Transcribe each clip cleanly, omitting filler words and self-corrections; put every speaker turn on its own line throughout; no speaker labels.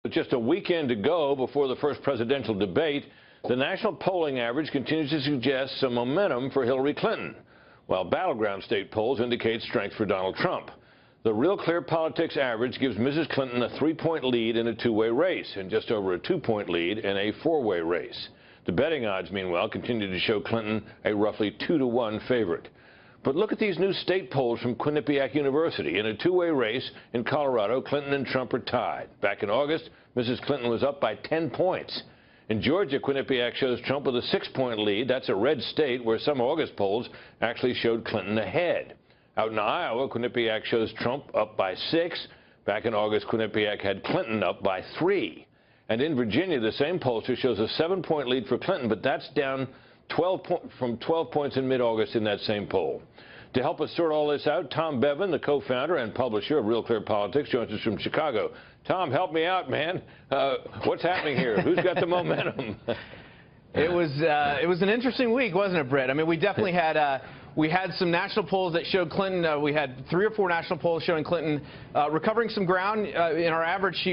With just a weekend to go before the first presidential debate, the national polling average continues to suggest some momentum for Hillary Clinton, while battleground state polls indicate strength for Donald Trump. The Real Clear Politics average gives Mrs. Clinton a 3-point lead in a two-way race and just over a 2-point lead in a four-way race. The betting odds, meanwhile, continue to show Clinton a roughly 2-to-1 favorite. But look at these new state polls from Quinnipiac University. In a two-way race in Colorado, Clinton and Trump are tied. Back in August, Mrs. Clinton was up by 10 points. In Georgia, Quinnipiac shows Trump with a 6-point lead. That's a red state where some August polls actually showed Clinton ahead. Out in Iowa, Quinnipiac shows Trump up by 6. Back in August, Quinnipiac had Clinton up by 3. And in Virginia, the same pollster shows a 7-point lead for Clinton, but that's down from 12 points in mid-August in that same poll. To help us sort all this out, Tom Bevan, the co-founder and publisher of Real Clear Politics, joins us from Chicago. Tom, help me out, man. What's happening here? Who's got the momentum?
It was an interesting week, wasn't it, Britt? I mean, we definitely had we had some national polls that showed Clinton. We had 3 or 4 national polls showing Clinton recovering some ground in our average.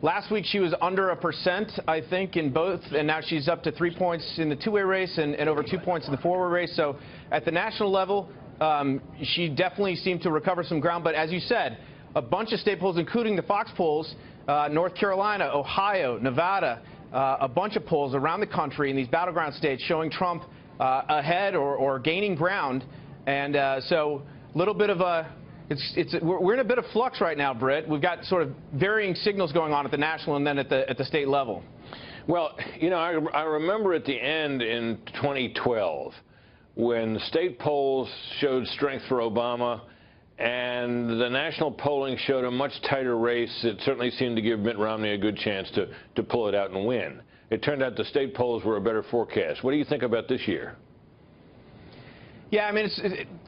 Last week she was under 1%, I think, in both, and now she's up to 3 points in the two-way race and over 2 points in the four-way race. So at the national level, she definitely seemed to recover some ground. But as you said, a bunch of state polls, including the Fox polls, North Carolina, Ohio, Nevada, a bunch of polls around the country in these battleground states showing Trump ahead or gaining ground. And so a little bit of we're in a bit of flux right now, Britt. We've got sort of varying signals going on at the national and then at the state level.
Well, you know, I remember at the end in 2012 when the state polls showed strength for Obama and the national polling showed a much tighter race. It certainly seemed to give Mitt Romney a good chance to pull it out and win. It turned out the state polls were a better forecast. What do you think about this year?
Yeah, I mean,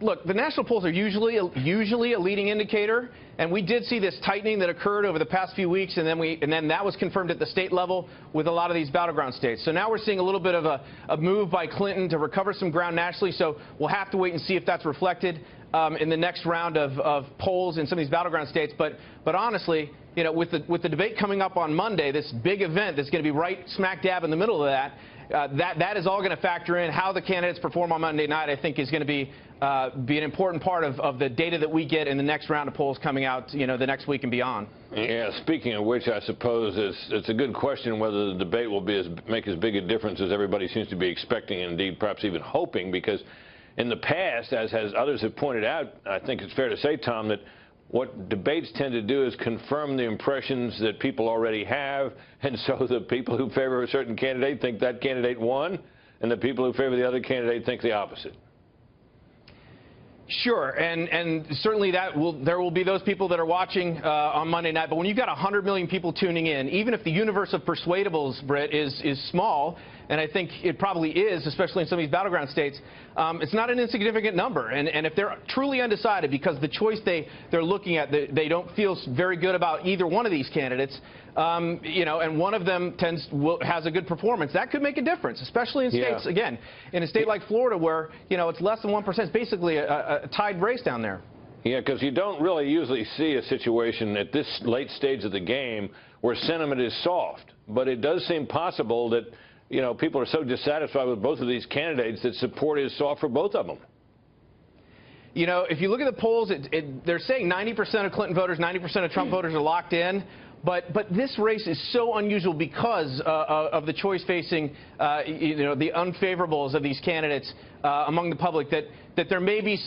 look, the national polls are usually a leading indicator, and we did see this tightening that occurred over the past few weeks, and then that was confirmed at the state level with a lot of these battleground states. So now we're seeing a little bit of a move by Clinton to recover some ground nationally. So we'll have to wait and see if that's reflected in the next round of polls in some of these battleground states. But honestly, you know, with the debate coming up on Monday, this big event that's going to be right smack dab in the middle of that. That is all going to factor in. How the candidates perform on Monday night, I think, is going to be an important part of the data that we get in the next round of polls coming out, you know, the next week and beyond.
Yeah, speaking of which, I suppose it's a good question whether the debate will make as big a difference as everybody seems to be expecting, and indeed perhaps even hoping, because in the past, as others have pointed out, I think it's fair to say, Tom, that what debates tend to do is confirm the impressions that people already have, and so the people who favor a certain candidate think that candidate won, and the people who favor the other candidate think the opposite.
Sure, and certainly there will be those people that are watching on Monday night. But when you've got 100 million people tuning in, even if the universe of persuadables, Britt, is small, and I think it probably is, especially in some of these battleground states, it's not an insignificant number. And if they're truly undecided because the choice they're looking at, they don't feel very good about either one of these candidates, you know, and one of them has a good performance, that could make a difference, especially in states, again, in a state like Florida where, you know, it's less than 1%. It's basically a tied race down there.
Yeah, because you don't really usually see a situation at this late stage of the game where sentiment is soft. But it does seem possible that, you know, people are so dissatisfied with both of these candidates that support is soft for both of them.
You know, if you look at the polls, they're saying 90% of Clinton voters, 90% of Trump voters are locked in. But this race is so unusual because of the choice facing, you know, the unfavorables of these candidates among the public, that there may be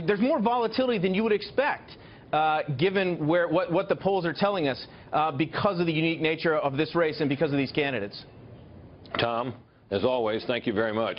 there's more volatility than you would expect, given what the polls are telling us, because of the unique nature of this race and because of these candidates.
Tom, as always, thank you very much.